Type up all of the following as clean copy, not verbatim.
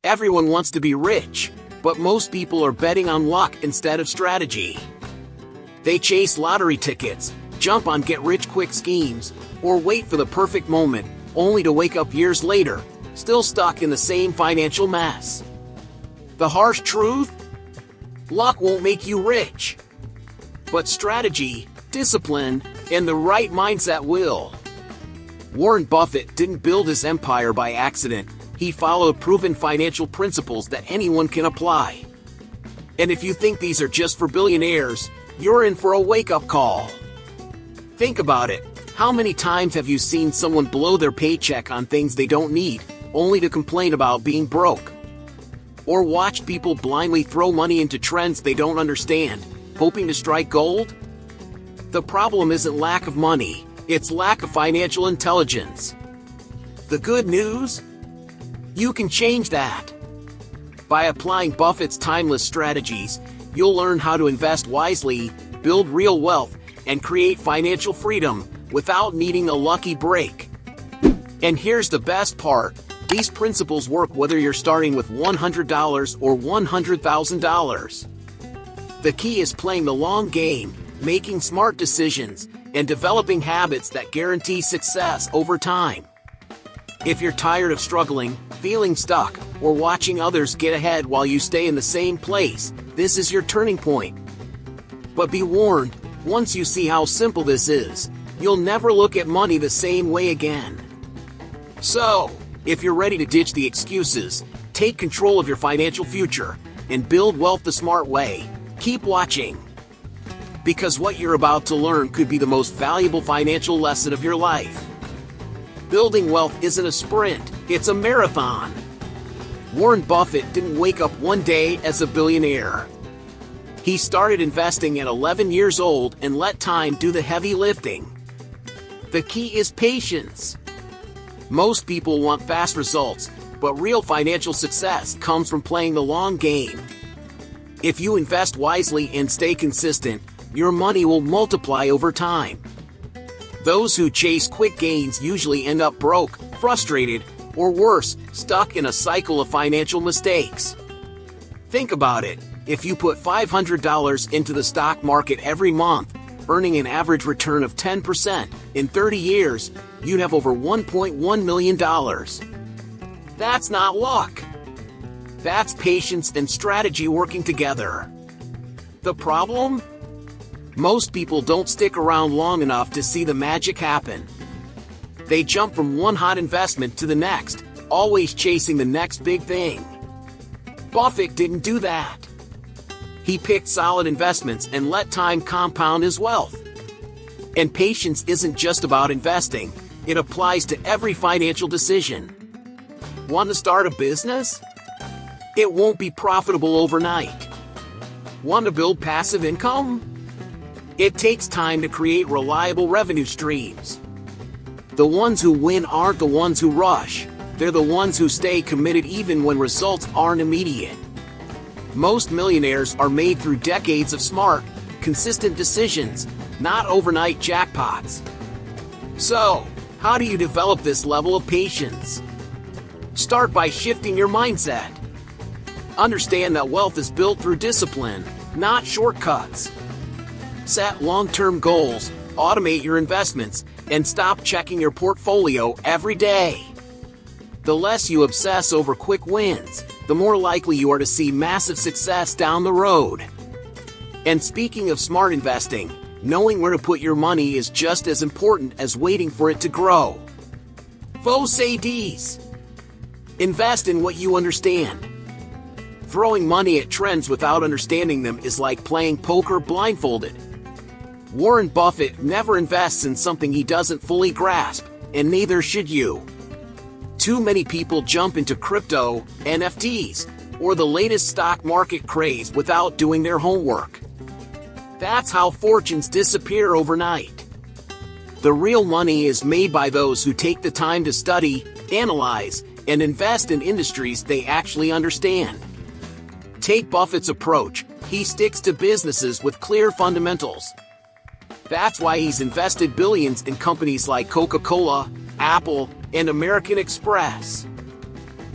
Everyone wants to be rich, but most people are betting on luck instead of strategy. They chase lottery tickets, jump on get-rich-quick schemes, or wait for the perfect moment, only to wake up years later, still stuck in the same financial mess. The harsh truth? Luck won't make you rich. But strategy, discipline, and the right mindset will. Warren Buffett didn't build his empire by accident. He followed proven financial principles that anyone can apply. And if you think these are just for billionaires, you're in for a wake-up call. Think about it. How many times have you seen someone blow their paycheck on things they don't need, only to complain about being broke? Or watched people blindly throw money into trends they don't understand, hoping to strike gold? The problem isn't lack of money, it's lack of financial intelligence. The good news? You can change that. By applying Buffett's timeless strategies, you'll learn how to invest wisely, build real wealth, and create financial freedom without needing a lucky break. And here's the best part. These principles work whether you're starting with $100 or $100,000. The key is playing the long game, making smart decisions, and developing habits that guarantee success over time. If you're tired of struggling, feeling stuck, or watching others get ahead while you stay in the same place, this is your turning point. But be warned, once you see how simple this is, you'll never look at money the same way again. So, if you're ready to ditch the excuses, take control of your financial future, and build wealth the smart way, keep watching. Because what you're about to learn could be the most valuable financial lesson of your life. Building wealth isn't a sprint, it's a marathon. Warren Buffett didn't wake up one day as a billionaire. He started investing at 11 years old and let time do the heavy lifting. The key is patience. Most people want fast results, but real financial success comes from playing the long game. If you invest wisely and stay consistent, your money will multiply over time. Those who chase quick gains usually end up broke, frustrated, or worse, stuck in a cycle of financial mistakes. Think about it. If you put $500 into the stock market every month, earning an average return of 10%, in 30 years, you'd have over $1.1 million. That's not luck. That's patience and strategy working together. The problem? Most people don't stick around long enough to see the magic happen. They jump from one hot investment to the next, always chasing the next big thing. Buffett didn't do that. He picked solid investments and let time compound his wealth. And patience isn't just about investing, it applies to every financial decision. Want to start a business? It won't be profitable overnight. Want to build passive income? It takes time to create reliable revenue streams. The ones who win aren't the ones who rush, they're the ones who stay committed even when results aren't immediate. Most millionaires are made through decades of smart, consistent decisions, not overnight jackpots. So, how do you develop this level of patience? Start by shifting your mindset. Understand that wealth is built through discipline, not shortcuts. Set long-term goals, automate your investments, and stop checking your portfolio every day. The less you obsess over quick wins, the more likely you are to see massive success down the road. And speaking of smart investing, knowing where to put your money is just as important as waiting for it to grow. Vos say Ds. Invest in what you understand. Throwing money at trends without understanding them is like playing poker blindfolded. Warren Buffett never invests in something he doesn't fully grasp, and neither should you. Too many people jump into crypto, NFTs, or the latest stock market craze without doing their homework. That's how fortunes disappear overnight. The real money is made by those who take the time to study, analyze, and invest in industries they actually understand. Take Buffett's approach. He sticks to businesses with clear fundamentals. That's why he's invested billions in companies like Coca-Cola, Apple, and American Express.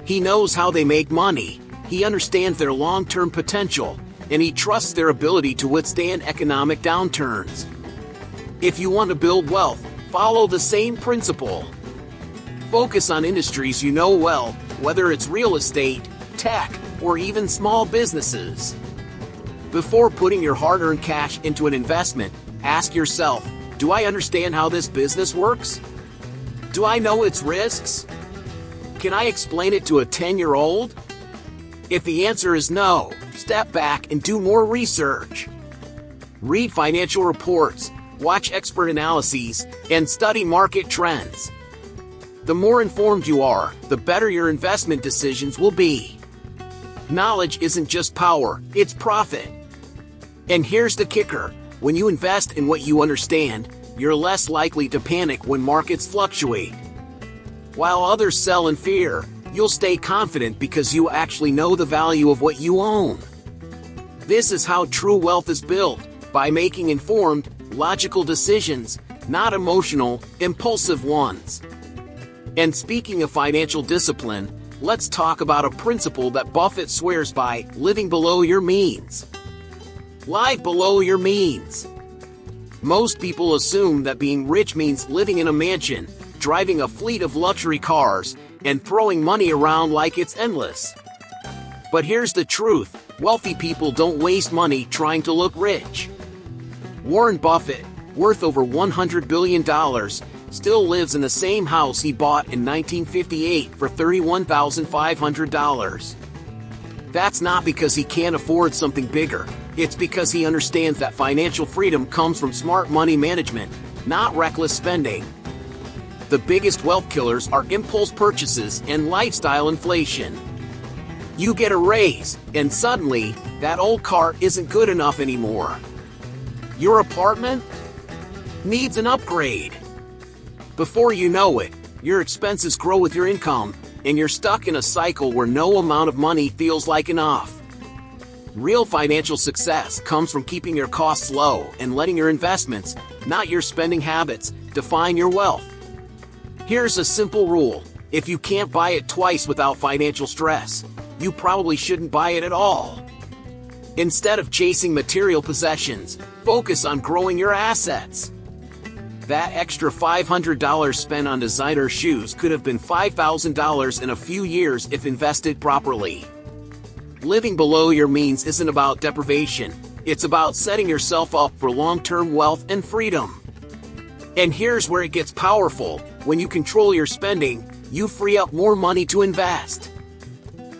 He knows how they make money, he understands their long-term potential, and he trusts their ability to withstand economic downturns. If you want to build wealth, follow the same principle. Focus on industries you know well, whether it's real estate, tech, or even small businesses. Before putting your hard-earned cash into an investment, ask yourself, do I understand how this business works? Do I know its risks? Can I explain it to a 10-year-old? If the answer is no, step back and do more research. Read financial reports, watch expert analyses, and study market trends. The more informed you are, the better your investment decisions will be. Knowledge isn't just power, it's profit. And here's the kicker, when you invest in what you understand, you're less likely to panic when markets fluctuate. While others sell in fear, you'll stay confident because you actually know the value of what you own. This is how true wealth is built, by making informed, logical decisions, not emotional, impulsive ones. And speaking of financial discipline, let's talk about a principle that Buffett swears by, living below your means. Live below your means. Most people assume that being rich means living in a mansion, driving a fleet of luxury cars, and throwing money around like it's endless. But here's the truth, wealthy people don't waste money trying to look rich. Warren Buffett, worth over $100 billion, still lives in the same house he bought in 1958 for $31,500. That's not because he can't afford something bigger. It's because he understands that financial freedom comes from smart money management, not reckless spending. The biggest wealth killers are impulse purchases and lifestyle inflation. You get a raise, and suddenly, that old car isn't good enough anymore. Your apartment needs an upgrade. Before you know it, your expenses grow with your income, and you're stuck in a cycle where no amount of money feels like enough. Real financial success comes from keeping your costs low and letting your investments, not your spending habits, define your wealth. Here's a simple rule. If you can't buy it twice without financial stress, you probably shouldn't buy it at all. Instead of chasing material possessions, focus on growing your assets. That extra $500 spent on designer shoes could have been $5,000 in a few years if invested properly. Living below your means isn't about deprivation, it's about setting yourself up for long-term wealth and freedom. And here's where it gets powerful. When you control your spending, you free up more money to invest.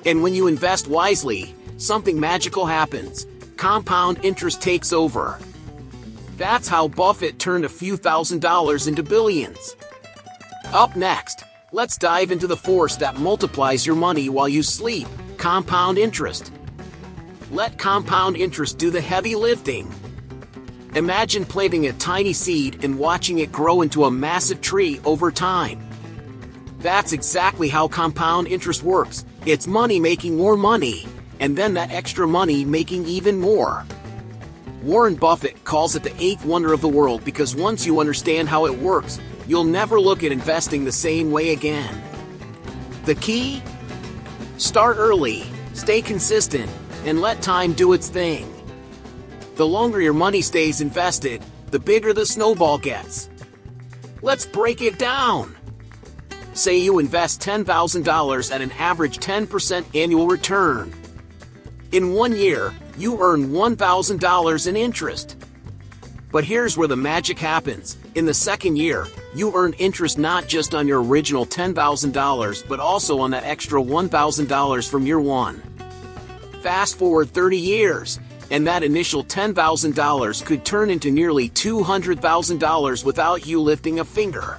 And when you invest wisely, something magical happens. Compound interest takes over. That's how Buffett turned a few $1,000s into billions. Up next, let's dive into the force that multiplies your money while you sleep, compound interest. Let compound interest do the heavy lifting. Imagine planting a tiny seed and watching it grow into a massive tree over time. That's exactly how compound interest works. It's money making more money, and then that extra money making even more. Warren Buffett calls it the eighth wonder of the world because once you understand how it works, you'll never look at investing the same way again. The key? Start early, stay consistent, and let time do its thing. The longer your money stays invested, the bigger the snowball gets. Let's break it down. Say you invest $10,000 at an average 10% annual return. In 1 year, you earn $1,000 in interest. But here's where the magic happens. In the second year, you earn interest not just on your original $10,000 but also on that extra $1,000 from year one. Fast forward 30 years, and that initial $10,000 could turn into nearly $200,000 without you lifting a finger.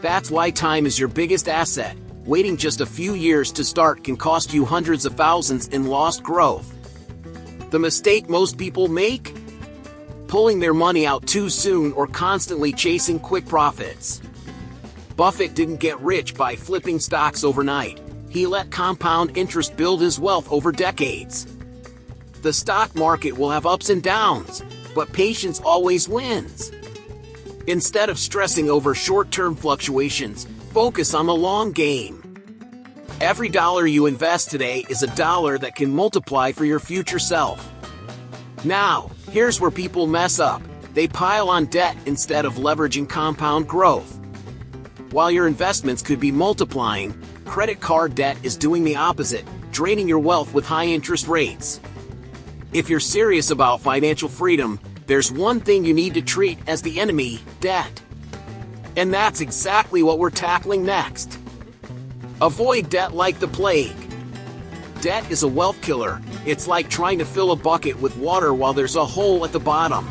That's why time is your biggest asset. Waiting just a few years to start can cost you hundreds of thousands in lost growth. The mistake most people make? Pulling their money out too soon or constantly chasing quick profits. Buffett didn't get rich by flipping stocks overnight. He let compound interest build his wealth over decades. The stock market will have ups and downs, but patience always wins. Instead of stressing over short-term fluctuations, focus on the long game. Every dollar you invest today is a dollar that can multiply for your future self. Now, here's where people mess up. They pile on debt instead of leveraging compound growth. While your investments could be multiplying, credit card debt is doing the opposite, draining your wealth with high interest rates. If you're serious about financial freedom, there's one thing you need to treat as the enemy: debt. And that's exactly what we're tackling next. Avoid debt like the plague. Debt is a wealth killer. It's like trying to fill a bucket with water while there's a hole at the bottom.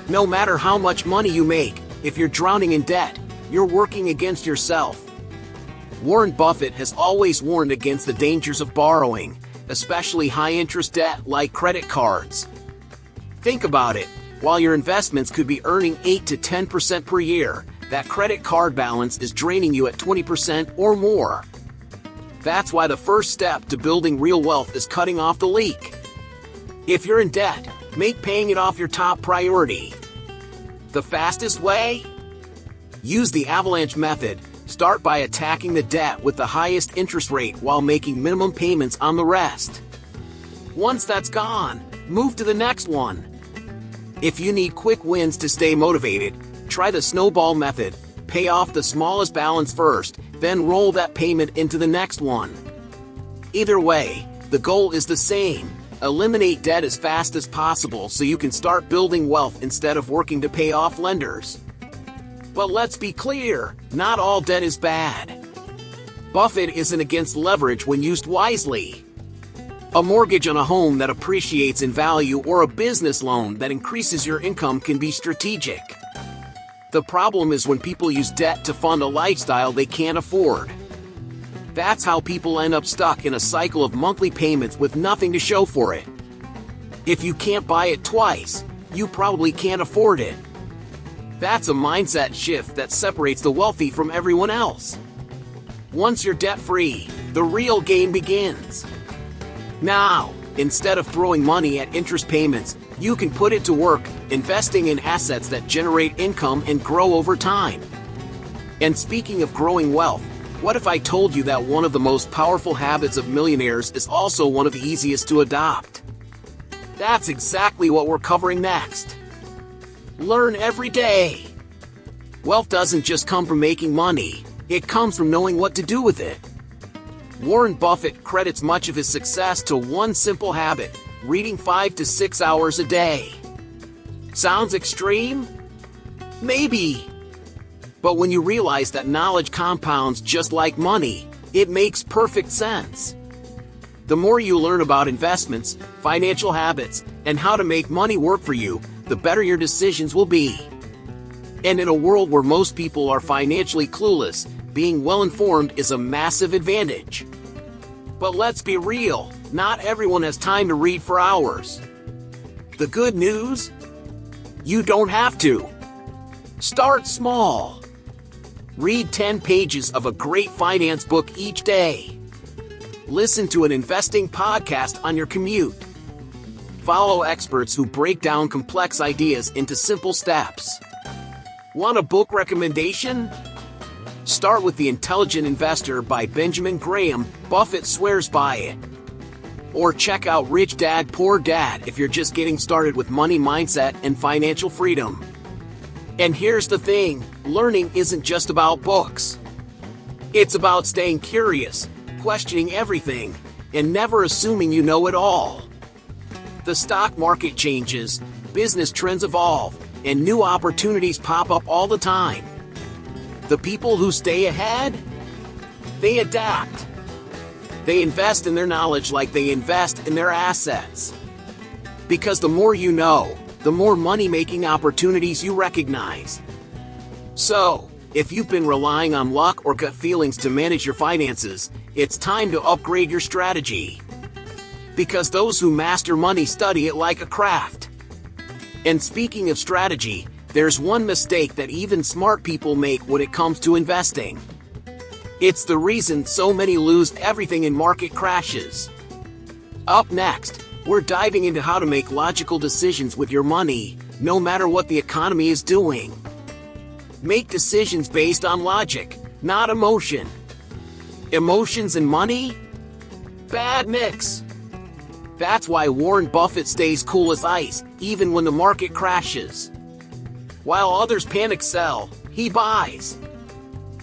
No matter how much money you make, if you're drowning in debt, you're working against yourself. Warren Buffett has always warned against the dangers of borrowing, especially high-interest debt like credit cards. Think about it. While your investments could be earning 8 to 10% per year, that credit card balance is draining you at 20% or more. That's why the first step to building real wealth is cutting off the leak. If you're in debt, make paying it off your top priority. The fastest way? Use the avalanche method. Start by attacking the debt with the highest interest rate while making minimum payments on the rest. Once that's gone, move to the next one. If you need quick wins to stay motivated, try the snowball method. Pay off the smallest balance first, then roll that payment into the next one. Either way, the goal is the same. Eliminate debt as fast as possible so you can start building wealth instead of working to pay off lenders. But let's be clear, not all debt is bad. Buffett isn't against leverage when used wisely. A mortgage on a home that appreciates in value or a business loan that increases your income can be strategic. The problem is when people use debt to fund a lifestyle they can't afford. That's how people end up stuck in a cycle of monthly payments with nothing to show for it. If you can't buy it twice, you probably can't afford it. That's a mindset shift that separates the wealthy from everyone else. Once you're debt-free, the real game begins. Now, instead of throwing money at interest payments, you can put it to work, investing in assets that generate income and grow over time. And speaking of growing wealth, what if I told you that one of the most powerful habits of millionaires is also one of the easiest to adopt? That's exactly what we're covering next. Learn every day. Wealth doesn't just come from making money, it comes from knowing what to do with it. Warren Buffett credits much of his success to one simple habit: reading 5 to 6 hours a day. Sounds extreme? Maybe. But when you realize that knowledge compounds just like money, it makes perfect sense. The more you learn about investments, financial habits, and how to make money work for you, the better your decisions will be. And in a world where most people are financially clueless, being well-informed is a massive advantage. But let's be real, not everyone has time to read for hours. The good news? You don't have to. Start small. Read 10 pages of a great finance book each day. Listen to an investing podcast on your commute. Follow experts who break down complex ideas into simple steps. Want a book recommendation? Start with The Intelligent Investor by Benjamin Graham. Buffett swears by it. Or check out Rich Dad, Poor Dad if you're just getting started with money mindset and financial freedom. And here's the thing, learning isn't just about books. It's about staying curious, questioning everything, and never assuming you know it all. The stock market changes, business trends evolve, and new opportunities pop up all the time. The people who stay ahead? They adapt. They invest in their knowledge like they invest in their assets. Because the more you know, the more money-making opportunities you recognize. So, if you've been relying on luck or gut feelings to manage your finances, it's time to upgrade your strategy. Because those who master money study it like a craft. And speaking of strategy, there's one mistake that even smart people make when it comes to investing. It's the reason so many lose everything in market crashes. Up next, we're diving into how to make logical decisions with your money, no matter what the economy is doing. Make decisions based on logic, not emotion. Emotions and money? Bad mix. That's why Warren Buffett stays cool as ice, even when the market crashes. While others panic sell, he buys.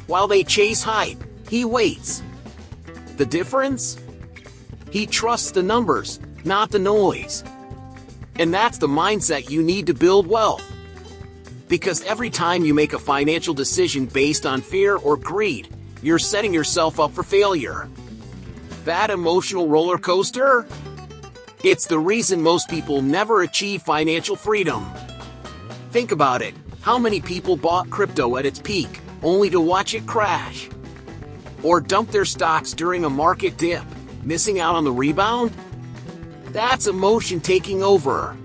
While they chase hype, he waits. The difference? He trusts the numbers, not the noise. And that's the mindset you need to build wealth. Because every time you make a financial decision based on fear or greed, you're setting yourself up for failure. That emotional roller coaster? It's the reason most people never achieve financial freedom. Think about it. How many people bought crypto at its peak, only to watch it crash? Or dump their stocks during a market dip, missing out on the rebound? That's emotion taking over.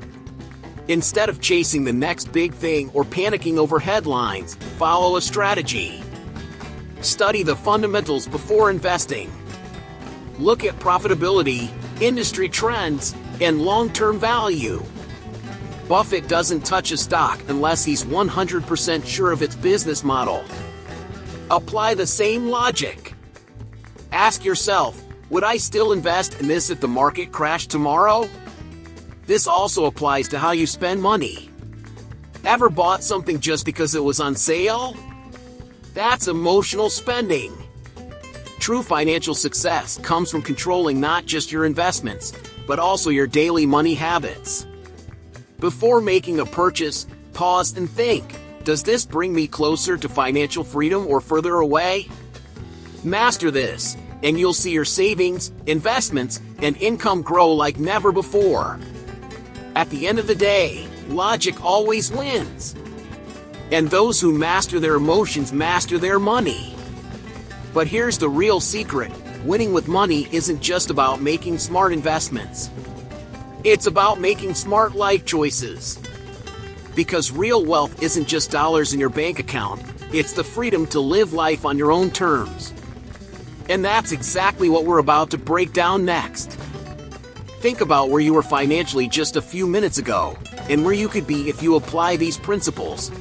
Instead of chasing the next big thing or panicking over headlines, follow a strategy. Study the fundamentals before investing. Look at profitability, industry trends, and long-term value. Buffett doesn't touch a stock unless he's 100% sure of its business model. Apply the same logic. Ask yourself, would I still invest in this if the market crashed tomorrow? This also applies to how you spend money. Ever bought something just because it was on sale? That's emotional spending. True financial success comes from controlling not just your investments, but also your daily money habits. Before making a purchase, pause and think, does this bring me closer to financial freedom or further away? Master this, and you'll see your savings, investments, and income grow like never before. At the end of the day, logic always wins. And those who master their emotions master their money. But here's the real secret. Winning with money isn't just about making smart investments. It's about making smart life choices. Because real wealth isn't just dollars in your bank account, it's the freedom to live life on your own terms. And that's exactly what we're about to break down next. Think about where you were financially just a few minutes ago, and where you could be if you apply these principles.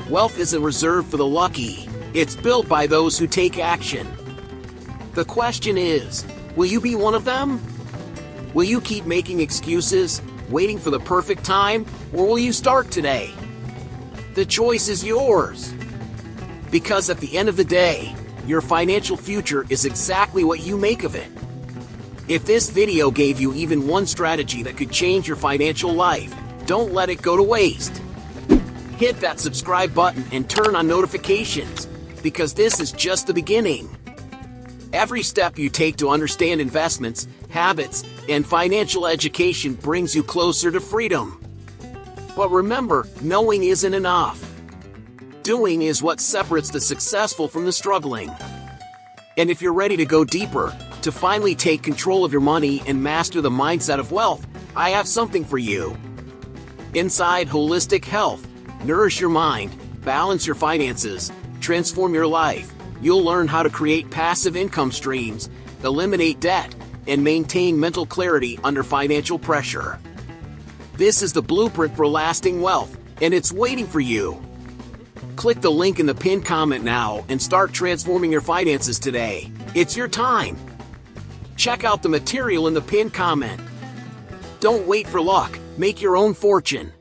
Wealth isn't reserved for the lucky, it's built by those who take action. The question is, will you be one of them? Will you keep making excuses, waiting for the perfect time, or will you start today? The choice is yours. Because at the end of the day, your financial future is exactly what you make of it. If this video gave you even one strategy that could change your financial life, don't let it go to waste. Hit that subscribe button and turn on notifications, because this is just the beginning. Every step you take to understand investments, habits, and financial education brings you closer to freedom. But remember, knowing isn't enough. Doing is what separates the successful from the struggling. And if you're ready to go deeper, to finally take control of your money and master the mindset of wealth, I have something for you. Inside Holistic Health, nourish your mind, balance your finances, transform your life. You'll learn how to create passive income streams, eliminate debt, and maintain mental clarity under financial pressure. This is the blueprint for lasting wealth, and it's waiting for you. Click the link in the pinned comment now and start transforming your finances today. It's your time. Check out the material in the pinned comment. Don't wait for luck, make your own fortune.